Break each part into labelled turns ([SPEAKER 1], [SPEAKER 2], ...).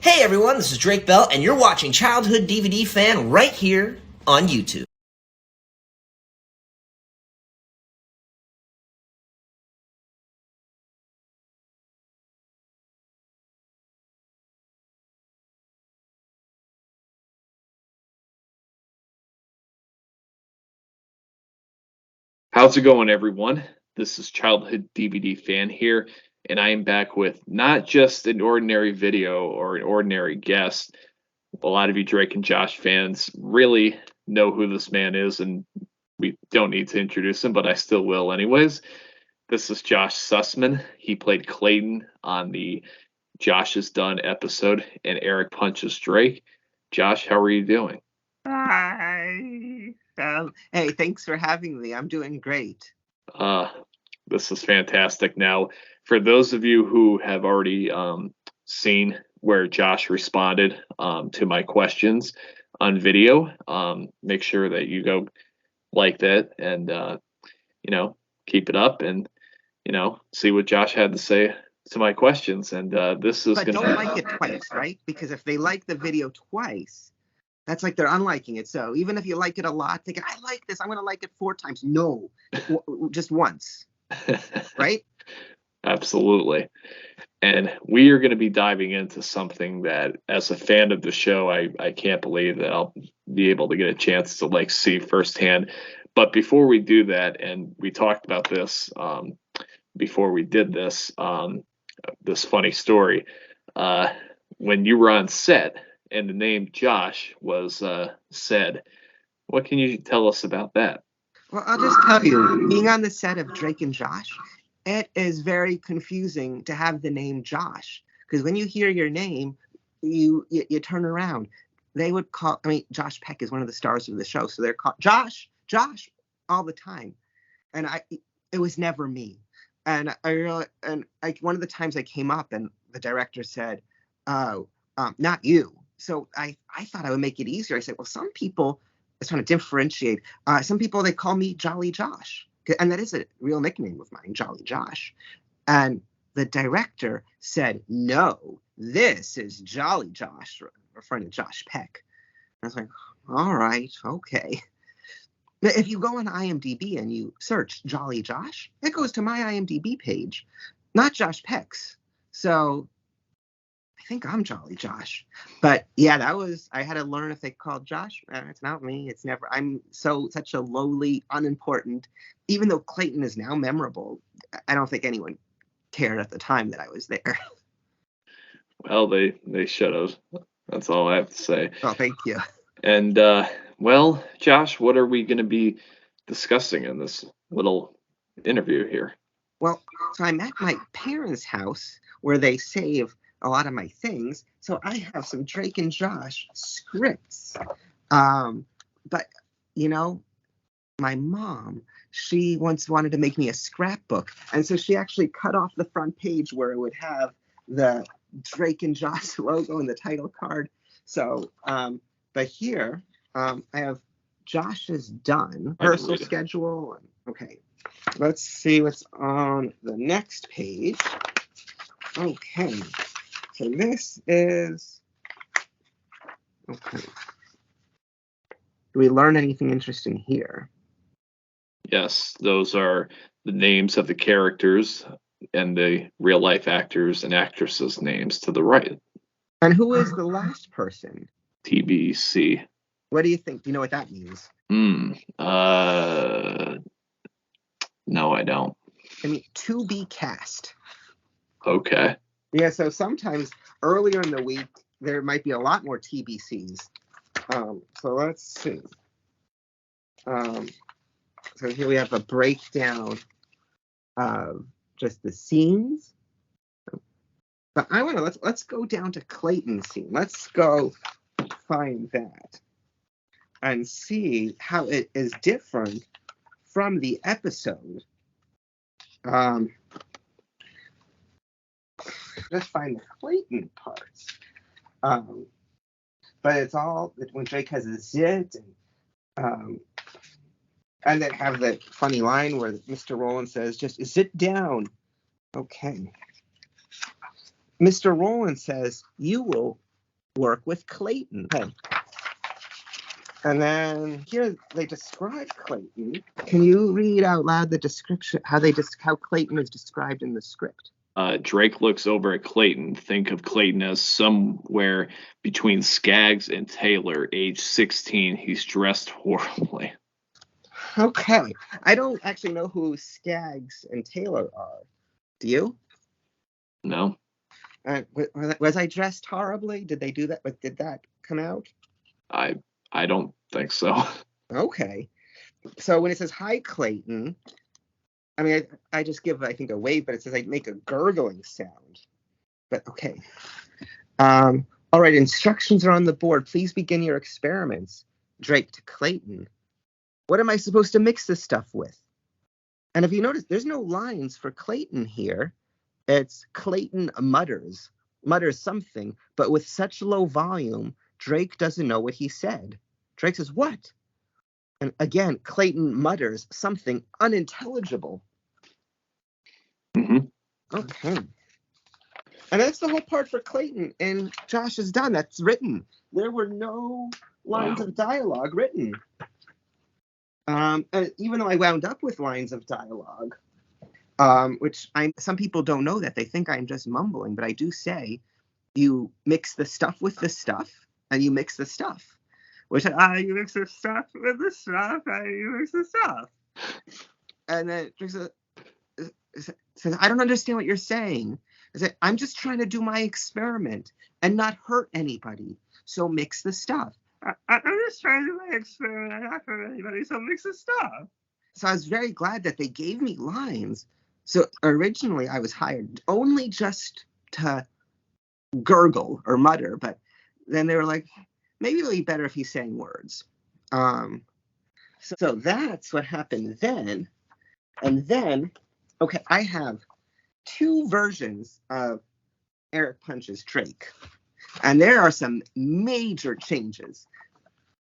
[SPEAKER 1] Hey everyone, this is Drake Bell, and you're watching Childhood DVD Fan right here on YouTube.
[SPEAKER 2] How's it going, everyone? This is Childhood DVD Fan here, and I am back with not just an ordinary video or an ordinary guest. A lot of you Drake and Josh fans really know who this man is, and we don't need to introduce him, but I still will anyways. This is Josh Sussman. He played Clayton on the Josh is Done episode, and Eric Punches Drake. Josh, how are you doing?
[SPEAKER 3] Hi. Hey, thanks for having me. I'm doing great.
[SPEAKER 2] This is fantastic. Now, for those of you who have already seen where Josh responded to my questions on video, make sure that you go like that and keep it up and see what Josh had to say to my questions. And this is
[SPEAKER 3] But don't like it twice, right? Because if they like the video twice, that's like they're unliking it. So even if you like it a lot, thinking, I like this, I'm going to like it 4 times. No, just once, right?
[SPEAKER 2] Absolutely. And we are going to be diving into something that, as a fan of the show, I can't believe that I'll be able to get a chance to see firsthand. But before we do that, and we talked about this before we did this, this funny story, when you were on set and the name Josh was said, what can you tell us about that?
[SPEAKER 3] Well, I'll just tell you, being on the set of Drake and Josh, it is very confusing to have the name Josh. Because when you hear your name, you turn around. They would call, Josh Peck is one of the stars of the show, so they're called Josh all the time. And it was never me. And one of the times I came up and the director said, oh, not you. So I thought I would make it easier. I said, well, some people, I was trying to differentiate. Some people, they call me Jolly Josh. And that is a real nickname of mine, Jolly Josh. And the director said, no, this is Jolly Josh, referring to Josh Peck. I was like, all right, okay. Now, if you go on IMDb and you search Jolly Josh, it goes to my IMDb page, not Josh Peck's. So I think I'm Jolly Josh. But yeah, I had to learn if they called Josh. It's not me. It's never. I'm such a lowly, unimportant, even though Clayton is now memorable, I don't think anyone cared at the time that I was there.
[SPEAKER 2] Well, they should have. That's all I have to say.
[SPEAKER 3] Oh, thank you.
[SPEAKER 2] And well, Josh, what are we going to be discussing in this little interview here?
[SPEAKER 3] Well, so I'm at my parents' house where they save a lot of my things. So I have some Drake and Josh scripts. But, my mom, she once wanted to make me a scrapbook. And so she actually cut off the front page where it would have the Drake and Josh logo and the title card. So, but here I have Josh is Done, rehearsal schedule. Okay, let's see what's on the next page. Okay, so this is, okay. Do we learn anything interesting here?
[SPEAKER 2] Yes, those are the names of the characters and the real life actors and actresses' names to the right.
[SPEAKER 3] And who is the last person?
[SPEAKER 2] TBC.
[SPEAKER 3] What do you think? Do you know what that means?
[SPEAKER 2] No, I don't.
[SPEAKER 3] To be cast.
[SPEAKER 2] Okay.
[SPEAKER 3] Yeah, so sometimes earlier in the week, there might be a lot more TBCs. So let's see. So here we have a breakdown of just the scenes. But I want to, let's go down to Clayton's scene. Let's go find that and see how it is different from the episode. Let's find the Clayton parts. But it's all when Drake has a zit and then have that funny line where Mr. Rowland says, just sit down. Okay. Mr. Rowland says, you will work with Clayton. Okay. And then here they describe Clayton. Can you read out loud the description, how Clayton is described in the script?
[SPEAKER 2] Drake looks over at Clayton. Think of Clayton as somewhere between Skaggs and Taylor, age 16. He's dressed horribly.
[SPEAKER 3] Okay. I don't actually know who Skaggs and Taylor are. Do you?
[SPEAKER 2] No?
[SPEAKER 3] Was I dressed horribly? Did they do that? Did that come out?
[SPEAKER 2] I don't think so.
[SPEAKER 3] Okay. So when it says, hi, Clayton, I mean, I just give, I think, a wave, but it says I make a gurgling sound. But okay. All right, instructions are on the board. Please begin your experiments. Drake to Clayton. What am I supposed to mix this stuff with? And if you notice, there's no lines for Clayton here. It's Clayton mutters something, but with such low volume, Drake doesn't know what he said. Drake says, what? And again, Clayton mutters something unintelligible.
[SPEAKER 2] Mm-hmm.
[SPEAKER 3] Okay. And that's the whole part for Clayton. And Josh is done. That's written. There were no lines of dialogue written. Even though I wound up with lines of dialogue, which some people don't know that. They think I'm just mumbling, but I do say you mix the stuff with the stuff, and you mix the stuff. Which you mix the stuff with the stuff, and you mix the stuff. And then says, I don't understand what you're saying. I said, I'm just trying to do my experiment and not hurt anybody. So mix the stuff. I'm just trying to do my experiment and not hurt anybody. So mix the stuff. So I was very glad that they gave me lines. So originally I was hired only just to gurgle or mutter, but then they were like, maybe it'll be better if he's saying words. So that's what happened then. And then, okay, I have two versions of Eric Punch's Drake. And there are some major changes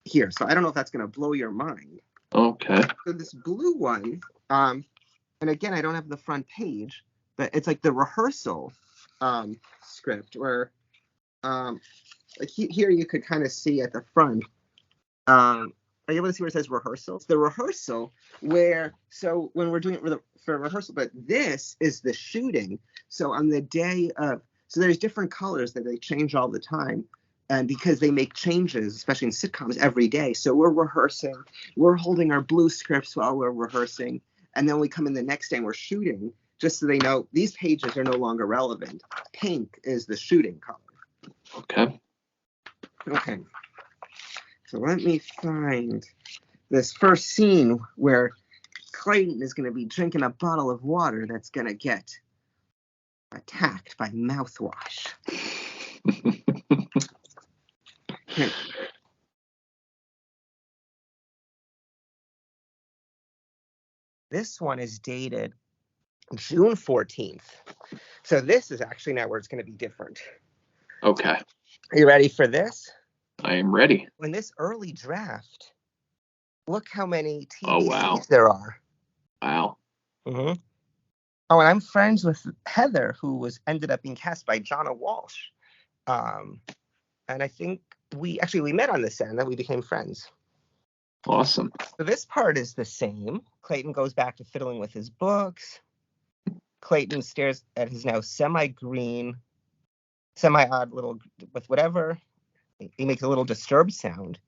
[SPEAKER 3] here. So I don't know if that's going to blow your mind.
[SPEAKER 2] Okay.
[SPEAKER 3] So this blue one, and again, I don't have the front page, but it's like the rehearsal script where like here you could kind of see at the front. Are you able to see where it says rehearsal? It's the rehearsal where, so when we're doing it for rehearsal, but this is the shooting. So on the day of, so there's different colors that they change all the time. And because they make changes, especially in sitcoms, every day. So we're rehearsing, we're holding our blue scripts while we're rehearsing. And then we come in the next day and we're shooting, just so they know these pages are no longer relevant. Pink is the shooting color.
[SPEAKER 2] Okay.
[SPEAKER 3] Okay. So let me find this first scene where Clayton is going to be drinking a bottle of water that's going to get attacked by mouthwash. Okay. This one is dated June 14th. So this is actually now where it's going to be different.
[SPEAKER 2] Okay.
[SPEAKER 3] Are you ready for this?
[SPEAKER 2] I am ready.
[SPEAKER 3] In this early draft, look how many TVCs
[SPEAKER 2] Oh, wow.
[SPEAKER 3] there are.
[SPEAKER 2] Wow.
[SPEAKER 3] Mm-hmm. Oh, and I'm friends with Heather, who ended up being cast by Jonna Walsh. And I think we met on the set and then we became friends.
[SPEAKER 2] Awesome.
[SPEAKER 3] So this part is the same. Clayton goes back to fiddling with his books. Clayton stares at his now semi-green, semi-odd little, with whatever. He makes a little disturbed sound.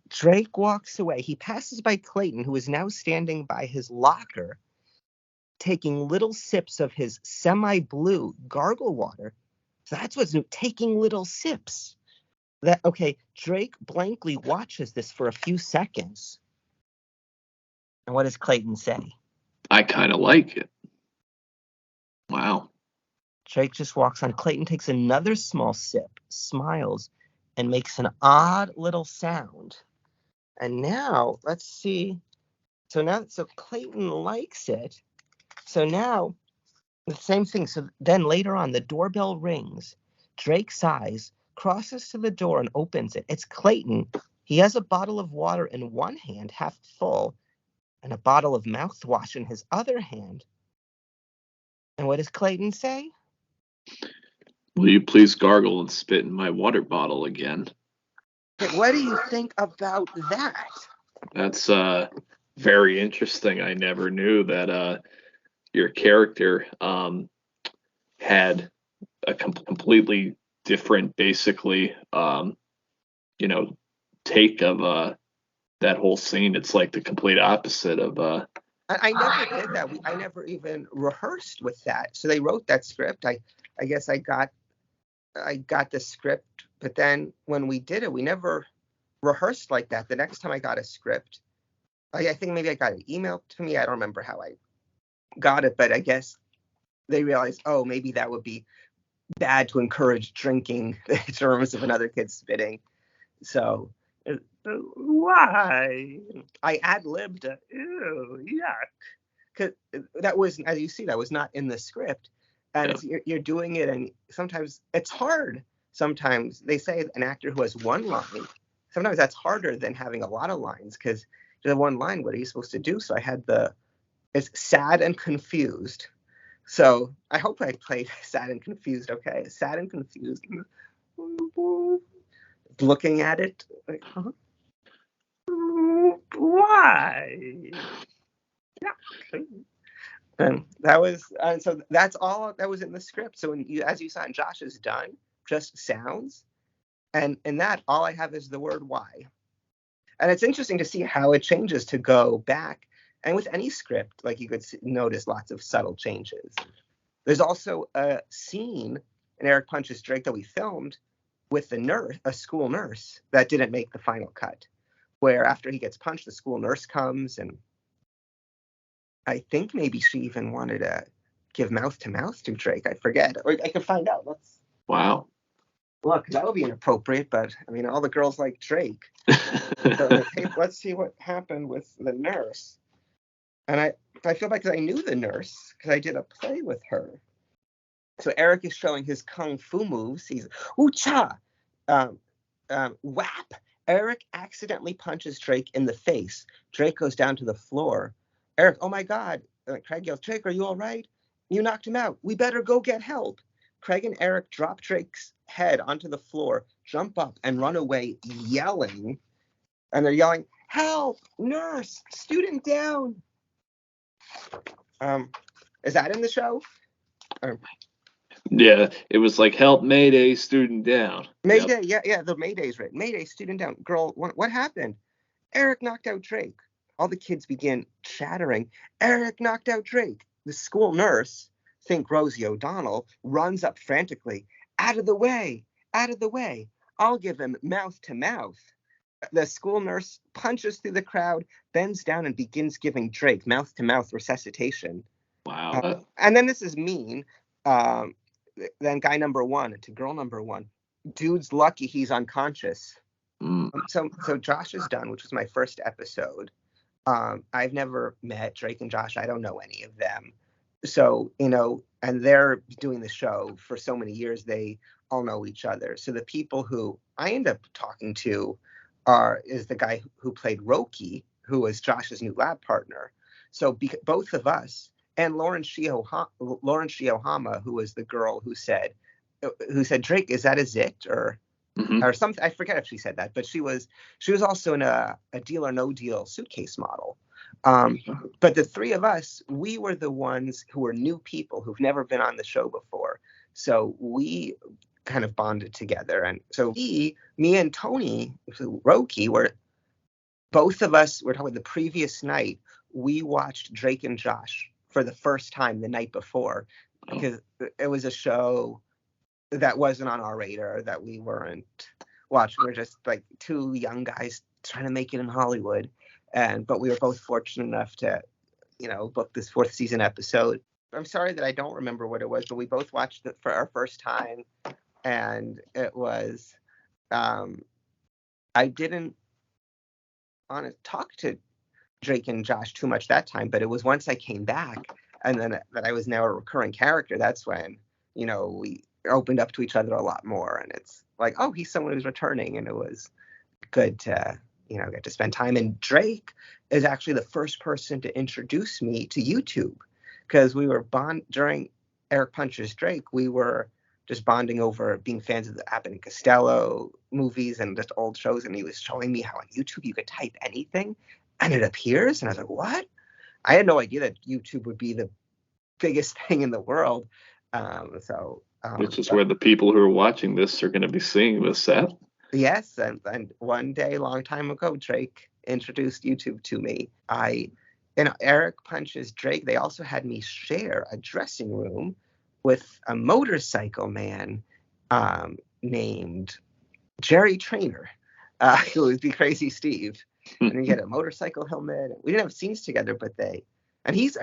[SPEAKER 3] Drake walks away. He passes by Clayton, who is now standing by his locker, taking little sips of his semi-blue gargle water. So that's what's new, taking little sips. Drake blankly watches this for a few seconds. And what does Clayton say?
[SPEAKER 2] I kind of like it. Wow.
[SPEAKER 3] Drake just walks on. Clayton takes another small sip, smiles, and makes an odd little sound. And now, let's see. So Clayton likes it. So now, the same thing. So then later on, the doorbell rings. Drake sighs, crosses to the door, and opens it. It's Clayton. He has a bottle of water in one hand, half full, and a bottle of mouthwash in his other hand. And what does Clayton say?
[SPEAKER 2] Will you please gargle and spit in my water bottle again?
[SPEAKER 3] What do you think about that?
[SPEAKER 2] That's very interesting. I never knew that your character had a completely different, basically, you know, take of that whole scene. It's like the complete opposite of
[SPEAKER 3] I never did that. I never even rehearsed with that. So they wrote that script. I guess I got the script, but then when we did it, we never rehearsed like that. The next time I got a script, I think maybe I got it emailed to me. I don't remember how I got it, but I guess they realized, oh, maybe that would be bad to encourage drinking in terms of another kid spitting. So why? I ad-libbed it. Ew, yuck. Because that was, as you see, that was not in the script. And you're doing it, and sometimes it's hard. Sometimes they say an actor who has one line, sometimes that's harder than having a lot of lines, because the one line, what are you supposed to do? So I had it's sad and confused. So I hope I played sad and confused, okay? Sad and confused. Looking at it, like, huh? Why? Yeah. And so that's all that was in the script. So as you saw, Josh is done, just sounds, and in that, all I have is the word why. And it's interesting to see how it changes to go back. And with any script, like you could notice lots of subtle changes. There's also a scene in Eric Punches Drake that we filmed with the nurse, a school nurse, that didn't make the final cut, where after he gets punched, the school nurse comes, and I think maybe she even wanted to give mouth to mouth to Drake. I forget. Or I could find out.
[SPEAKER 2] Wow.
[SPEAKER 3] Look, that would be inappropriate, but I mean, all the girls like Drake. So, hey, let's see what happened with the nurse. And I feel bad because I knew the nurse because I did a play with her. So Eric is showing his kung fu moves. He's ooh-cha, whap. Eric accidentally punches Drake in the face. Drake goes down to the floor. Eric, oh my God. Craig yells, Drake, are you all right? You knocked him out. We better go get help. Craig and Eric drop Drake's head onto the floor, jump up, and run away yelling. And they're yelling, help, nurse, student down. Is that in the show?
[SPEAKER 2] Yeah, it was like help Mayday, student down.
[SPEAKER 3] Mayday, yep. Yeah, the Mayday's right. Mayday, student down. Girl, what happened? Eric knocked out Drake. All the kids begin chattering. Eric knocked out Drake. The school nurse, think Rosie O'Donnell, runs up frantically. Out of the way, out of the way. I'll give him mouth to mouth. The school nurse punches through the crowd, bends down, and begins giving Drake mouth to mouth resuscitation.
[SPEAKER 2] Wow.
[SPEAKER 3] And then this is mean. Then guy number one to girl number one. Dude's lucky he's unconscious. So Josh is done, which was my first episode. I've never met Drake and Josh. I don't know any of them. So, and they're doing the show for so many years, they all know each other. So the people who I end up talking to is the guy who played Roki, who was Josh's new lab partner. So both of us, and Lauren Shiohama, who was the girl who said, Drake, is that a zit? Or something. I forget if she said that, but she was also in a Deal or No Deal suitcase model. But the three of us, we were the ones who were new people who've never been on the show before. So we kind of bonded together. And so me and Tony, Roki, were both of us were talking the previous night. We watched Drake and Josh for the first time the night before, because it was a show that wasn't on our radar, that we weren't watching. We were just like two young guys trying to make it in Hollywood. But we were both fortunate enough to, book this 4th season episode. I'm sorry that I don't remember what it was, but we both watched it for our first time. And it was, I didn't want to talk to Drake and Josh too much that time, but it was once I came back and then that I was now a recurring character, that's when, we opened up to each other a lot more. And it's like, oh, he's someone who's returning. And it was good to, get to spend time. And Drake is actually the first person to introduce me to YouTube, because we were during Eric Punches Drake, we were just bonding over being fans of the Abbott and Costello movies and just old shows. And he was showing me how on YouTube you could type anything and it appears. And I was like, what? I had no idea that YouTube would be the biggest thing in the world.
[SPEAKER 2] Which is where the people who are watching this are going to be seeing this, Seth.
[SPEAKER 3] Yes, and one day, long time ago, Drake introduced YouTube to me. Eric Punch's Drake, they also had me share a dressing room with a motorcycle man named Jerry Trainer, who was the Crazy Steve. And he had a motorcycle helmet. We didn't have scenes together, but I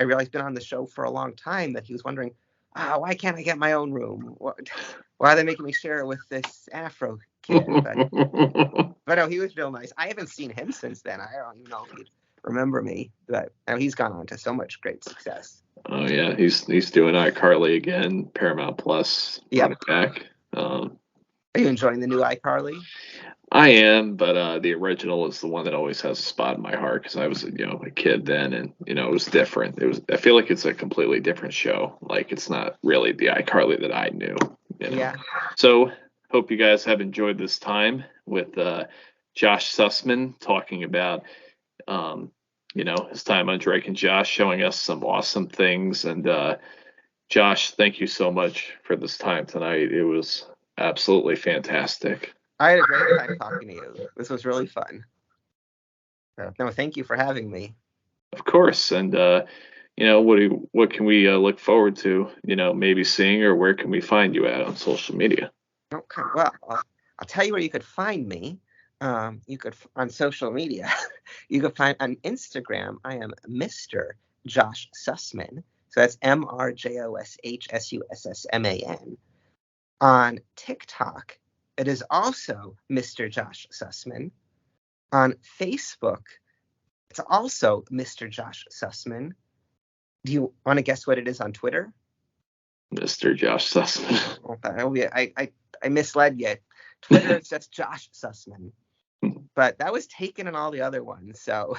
[SPEAKER 3] realized been on the show for a long time, that he was wondering, why can't I get my own room? Why are they making me share it with this Afro kid? But no, he was real nice. I haven't seen him since then. I don't even know if he'd remember me, but he's gone on to so much great success.
[SPEAKER 2] Oh yeah, he's doing iCarly again, Paramount Plus.
[SPEAKER 3] Yep.
[SPEAKER 2] Back.
[SPEAKER 3] Are you enjoying the new iCarly?
[SPEAKER 2] I am, but the original is the one that always has a spot in my heart because I was, a kid then, and it was different. I feel like it's a completely different show. Like it's not really the iCarly that I knew.
[SPEAKER 3] Yeah.
[SPEAKER 2] So hope you guys have enjoyed this time with Josh Sussman talking about, his time on Drake and Josh, showing us some awesome things. And Josh, thank you so much for this time tonight. It was absolutely fantastic.
[SPEAKER 3] I had a great time talking to you. This was really fun. No, thank you for having me.
[SPEAKER 2] Of course. And, what can we look forward to, maybe seeing, or where can we find you at on social media?
[SPEAKER 3] Okay, well, I'll tell you where you could find me. You could on social media. You could find on Instagram. I am Mr. Josh Sussman. So that's MrJoshSussman. On TikTok, it is also Mr. Josh Sussman. On Facebook, it's also Mr. Josh Sussman. Do you want to guess what it is on Twitter?
[SPEAKER 2] Mr. Josh Sussman.
[SPEAKER 3] I misled you. Twitter, it's just Josh Sussman. But that was taken in all the other ones. So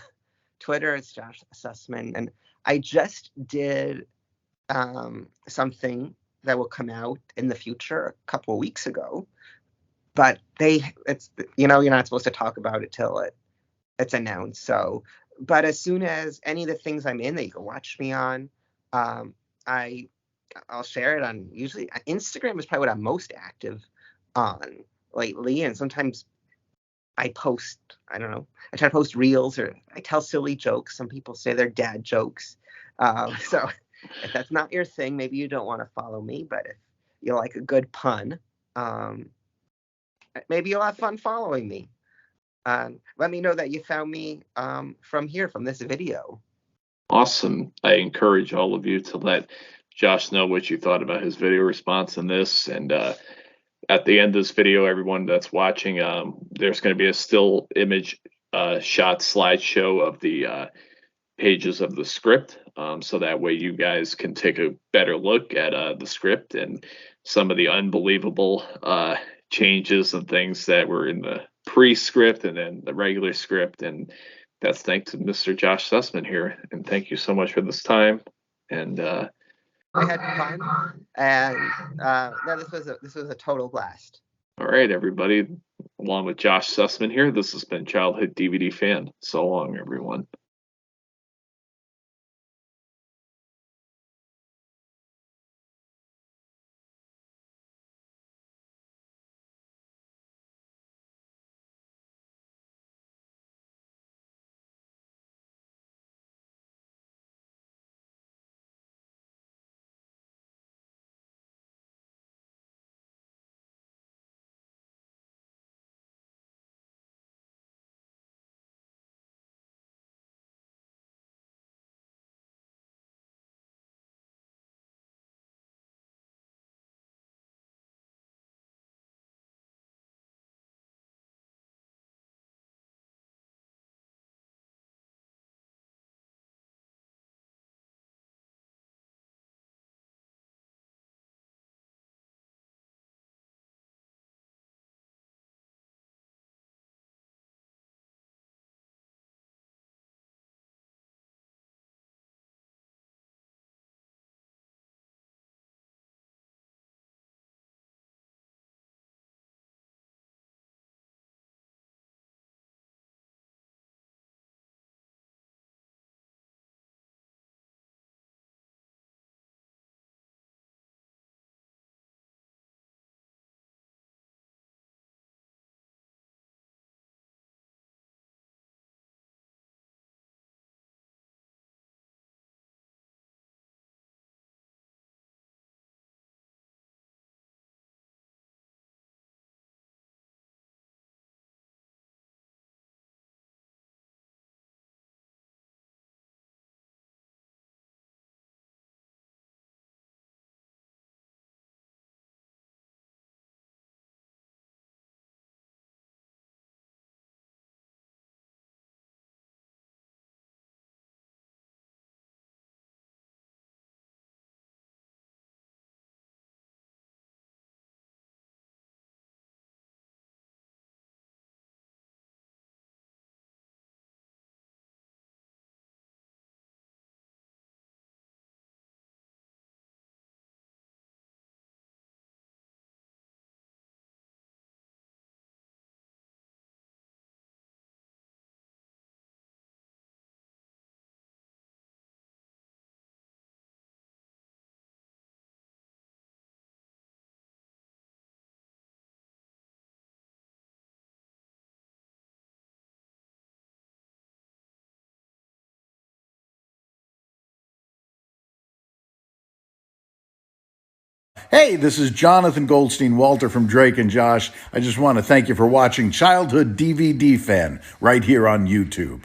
[SPEAKER 3] Twitter, it's Josh Sussman. And I just did something that will come out in the future a couple of weeks ago. But you're not supposed to talk about it till it's announced. So, but as soon as any of the things I'm in that you can watch me on, I'll share it on. Usually Instagram is probably what I'm most active on lately, and sometimes I post, I don't know, I try to post reels or I tell silly jokes. Some people say they're dad jokes. So if that's not your thing, maybe you don't want to follow me, but if you like a good pun, maybe you'll have fun following me. Let me know that you found me from this video.
[SPEAKER 2] Awesome. I encourage all of you to let Josh know what you thought about his video response in this. And at the end of this video, everyone that's watching, there's going to be a still image shot slideshow of the pages of the script. So that way you guys can take a better look at the script and some of the unbelievable changes and things that were in the pre-script and then the regular script. And that's thanks to Mr. Josh Sussman here. And thank you so much for this time. And
[SPEAKER 3] I had fun, and no, this was a total blast.
[SPEAKER 2] All right, everybody. Along with Josh Sussman here, this has been Childhood DVD Fan. So long, everyone.
[SPEAKER 4] Hey, this is Jonathan Goldstein Walter from Drake and Josh. I just want to thank you for watching Childhood DVD Fan right here on YouTube.